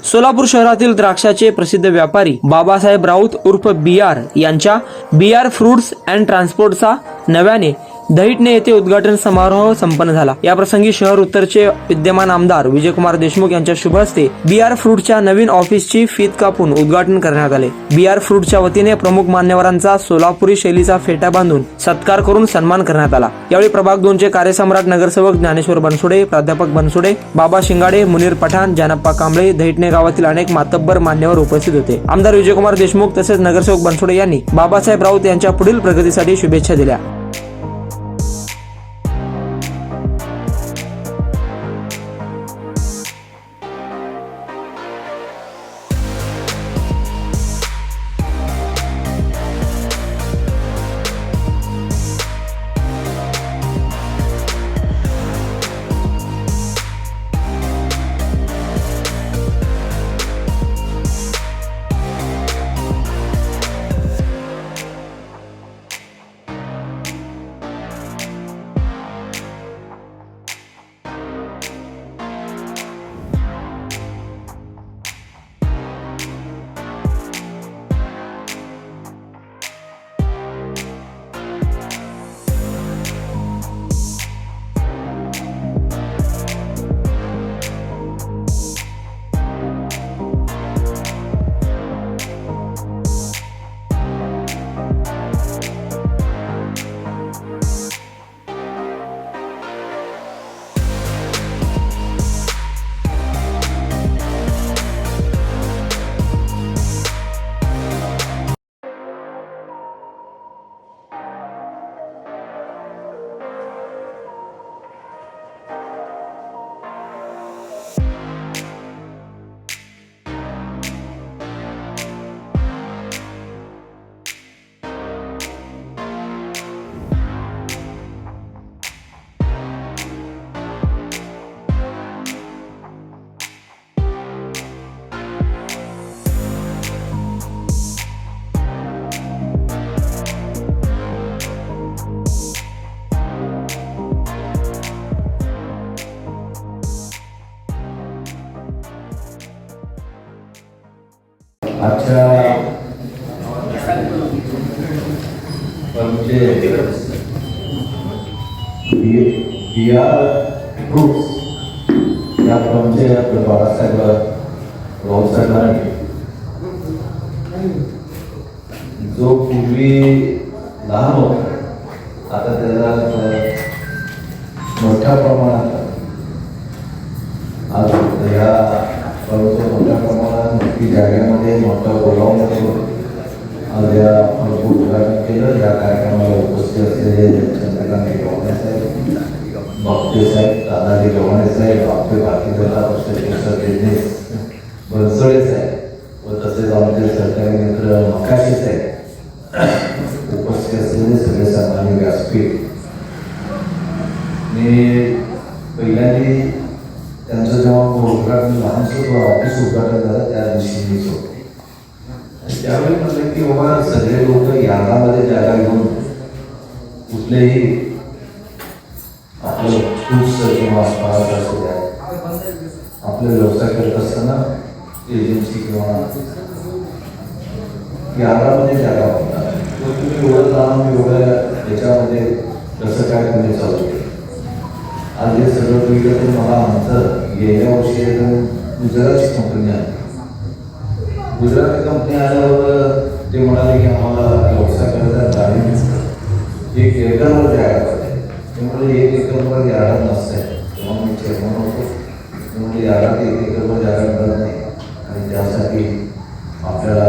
सोलापूर शहरातील द्राक्षाचे प्रसिद्ध व्यापारी बाबासाहेब राऊत उर्फ BR यांच्या BR फ्रुट्स अँड ट्रान्सपोर्टचा नव्याने दहिटणे येथे उद्घाटन समारोह संपन्न झाला। या प्रसंगी शहर उत्तरचे विद्यमान आमदार विजयकुमार देशमुख यांच्या शुभ हस्ते BR फ्रुटच्या नवीन ऑफिसची फीत कापून उद्घाटन करण्यात आले। BR फ्रुटच्या वतीने प्रमुख मान्यवरांचा सोलापुरी शैलीचा फेटा बांधून सत्कार करून सन्मान करण्यात आला। यावेळी प्रभाग 2 चे कार्यसम्राट नगरसेवक ज्ञानेश्वर बनसोडे, प्राध्यापक बनसोडे, बाबा शिंगाडे, मुनीर पठाण, जानप्पा कांबळे, दहिटणे गावातील अनेक मातब्बर मान्यवर उपस्थित होते। आमदार विजयकुमार देशमुख तसेच नगरसेवक बनसोडे यांनी बाबासाहेब राऊत यांच्या पुढील प्रगतीसाठी शुभेच्छा दिल्या। आजच्या BR फ्रुट्स या फर्मचे बाबासाहेब राऊत साहेबांनी जो पूर्वी लहान होता आता त्याला मोठ्या प्रमाणात आज या फर्मचं मोठ्या प्रमाणात मोठी जागेमध्ये मोठं गोडाऊनमध्ये आज या फर्मचं उद्घाटन केलं। या कार्यक्रमाला उपस्थित असलेले चंद्रकांत गव्हाणे साहेब, बापटे साहेब, दादाजी गव्हाणे साहेब, आपले भारतीय जनता पक्षाचे सरदेशमुख बनसोडे साहेब व तसेच आमचे सरकारी मित्र मकाशी साहेब, उपस्थित असलेले सगळे सन्माननीय व्यासपीठ। मी पहिल्यांदा त्यांचं जेव्हा उद्घाटन लहानसं ऑफिस उद्घाटन झालं त्या दिवशी मीच होते। त्यावेळी म्हटलं की बाबा सगळे लोक यार्डामध्ये जागा घेऊन कुठलेही आपलं फ्रुट्स किंवा फळाचं असू द्या आपले व्यवसाय करत असताना एजन्सी किंवा यार्डामध्ये जागा होता तुम्ही एवढं जाणून एवढं याच्यामध्ये कसं काय तुम्ही चालू केलं। आज हे सगळं बघितलं तर मला आमचं गेल्या वर्षी गुजरातची कंपनी आली। गुजराती कंपनी आल्यावर ते म्हणाले की आम्हाला व्यवसाय करायचा गाडी 1 एकरवर जागा पाहिजे। ते म्हणाले 1 एकरवर यार्डात नसते। तेव्हा मी चेअरमन होतो, ते म्हणजे यार्डात 1 एकरवर जागा मिळत नाही आणि त्यासाठी आपल्याला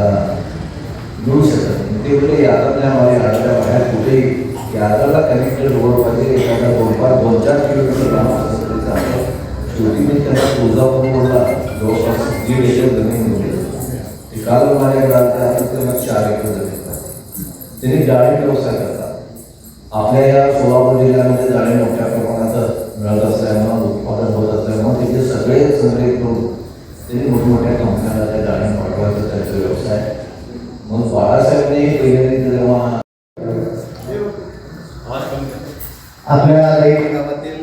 मिळू शकत नाही। ते म्हणजे यार्डातल्या आम्हाला यार्डाच्या बाहेर कुठेही यार्डाला कनेक्टेड रोड पाहिजे, एखादा 2-4 किलोमीटर लांब असं तरी चालतं। शेवटी मी त्यांना तुळजापूरला जवळपास 1.5 एकर जमीन मिळते। काल माझ्या घरात त्यांना 4 एकर जमीन पाहिजे। त्यांनी जाळी व्यवसाय करतात। आपल्या या सोलापूर जिल्ह्यामध्ये जाळी मोठ्या प्रमाणात मिळत असल्यामुळं उत्पादन होत असल्यामुळे तिथे सगळे संग्रहित करून त्यांनी मोठमोठ्या कंपन्यांना त्या जाळी पाठवायचा त्यांचा व्यवसाय। मग बाळासाहेबांनी पहिल्यांदा जेव्हा आपल्या गावातील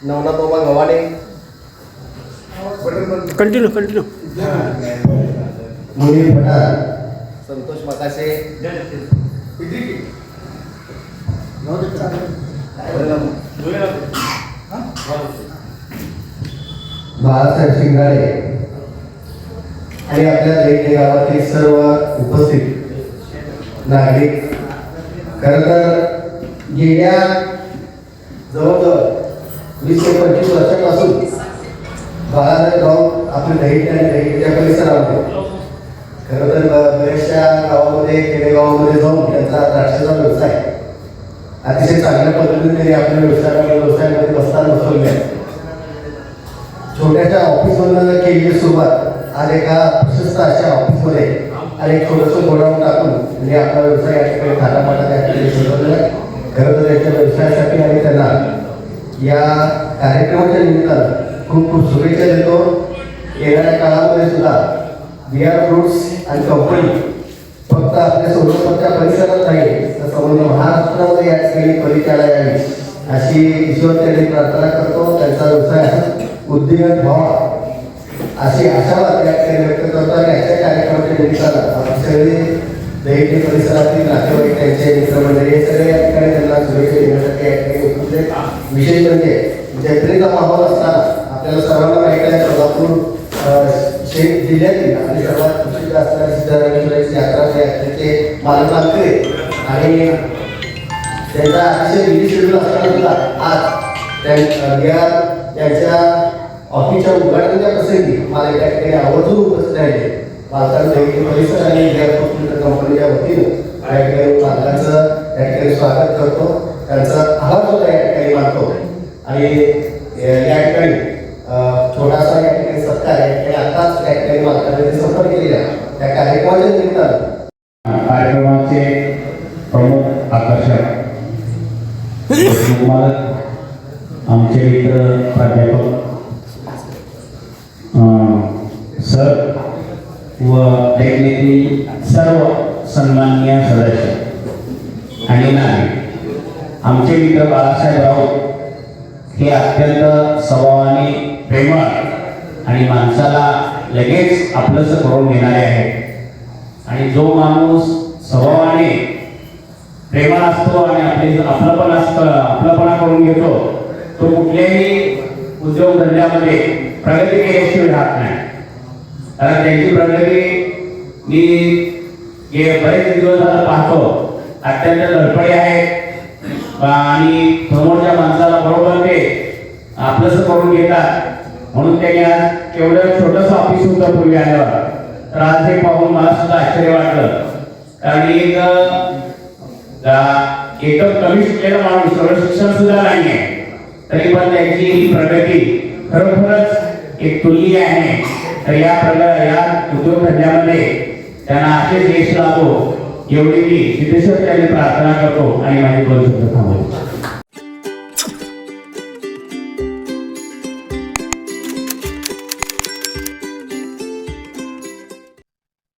नवनाथ बाबा गव्हाणे कंटिन्यू कंटिन्यू. मुनीर पठार, संतोष मकाशे, बाळासाहेब शिंगाडे आणि आपल्या दैठे गावातील सर्व उपस्थित नागरिक. खरं तर गेल्या जवळजवळ 20 ते 25 वर्षापासून बाळासाहेब राऊत आपले दैठे आणि दैठेच्या परिसरामध्ये खरं तर बऱ्याचशा गावामध्ये खेडेगावामध्ये जाऊन त्यांचा द्राक्षाचा व्यवसाय अतिशय चांगल्या पद्धतीने त्यांनी आपल्या व्यवसायामध्ये बसताना बसवले आहे. छोट्याशा ऑफिसमधून केलेली सुरुवात आज एका प्रशस्त अशा ऑफिसमध्ये आणि एक छोटंसं गोडाऊन टाकून म्हणजे आपला व्यवसाय या ठिकाणी थाटामाटा त्या ठिकाणी सुरू आहे. खरं तर त्यांच्या व्यवसायासाठी आम्ही त्यांना या कार्यक्रमाच्या निमित्तानं खूप खूप शुभेच्छा देतो. येणाऱ्या काळामध्ये सुद्धा BR फ्रूट्स आणि कंपनी फक्त आपल्या सोलापूरच्या परिसरात नाही तर संपूर्ण महाराष्ट्रामध्ये या ठिकाणी परिचयाला यावी अशी ईश्वरचरणी प्रार्थना करतो. त्यांचा व्यवसाय उद्दीपक व्हावा अशी आशावाद या ठिकाणी व्यक्त करतो. आणि अशा कार्यक्रमाच्या निमित्तानं आपण सगळे दैठे परिसरातील नातेवाईक त्यांचे मित्रमंडळी हे सगळे या ठिकाणी त्यांना शुभेच्छा देण्यासाठी या ठिकाणी उपस्थित आहेत. विशेष म्हणजे जत्रेचा माहोल असताना आपल्याला सर्वांना माहिती आहे सोलापूर जिल्ह्यातील आपली सर्वात प्रसिद्ध असणारी सिद्धरामेश्वराची यात्रा यात्रेचे मालकांकडे आणि त्यांचा अतिशय बिझी शेड्यूल असताना सुद्धा आज त्यांच्या ऑफिसच्या उद्घाटनाच्या प्रसंगी मला त्या ठिकाणी आवर्जून उपस्थित राहिले. मालकांचं परिसर आणि कंपनीच्या वतीनं त्या ठिकाणी मालकांचं त्या ठिकाणी स्वागत करतो. त्यांचा आभार सुद्धा या ठिकाणी मानतो. आणि या ठिकाणी छोटासा या ठिकाणी सत्कार या ठिकाणी आताच त्या ठिकाणी मालकांनी संपर्क केलेला त्या कार्यक्रमाच्या निमित्तानं कार्यक्रमाचे प्रमुख आकर्षक आमचे मित्र प्राध्यापक सर व दैनिकी सर्व सन्माननीय सदस्य आणि नागरिक. आमचे मित्र बाळासाहेब राऊत हे अत्यंत स्वभावाने प्रेमळ आणि माणसाला लगेच आपलंसं करून घेणारे आहेत. आणि जो माणूस स्वभावाने प्रेमळ असतो आणि आपलंपणा करून घेतो तो कुठल्याही उद्योगधंद्यामध्ये प्रगती केल्याशिवाय राहत नाही. कारण त्यांची प्रगती मी बरेच दिवस आता पाहतो अत्यंत धडपडी आहे आणि समोरच्या माणसाला बरोबर ते आपलंसं करून घेतात. म्हणून त्यांनी आज एवढं छोटंसं ऑफिस होतं पूर्वी आल्यावर तर आज हे पाहून मला सुद्धा आश्चर्य वाटलं. कारण एकदम कमी शिकलेला माणूस थोडं शिक्षण सुद्धा नाही आहे तरी पण त्यांची ही प्रगती खरोखरच एक तुलनीय आहे. तर या उद्योगधंद्यामध्ये त्यांना असेच यश लाभो एवढी मी सिद्धेश्वर प्रार्थना करतो आणि माझी 2 शब्द थांबवतो.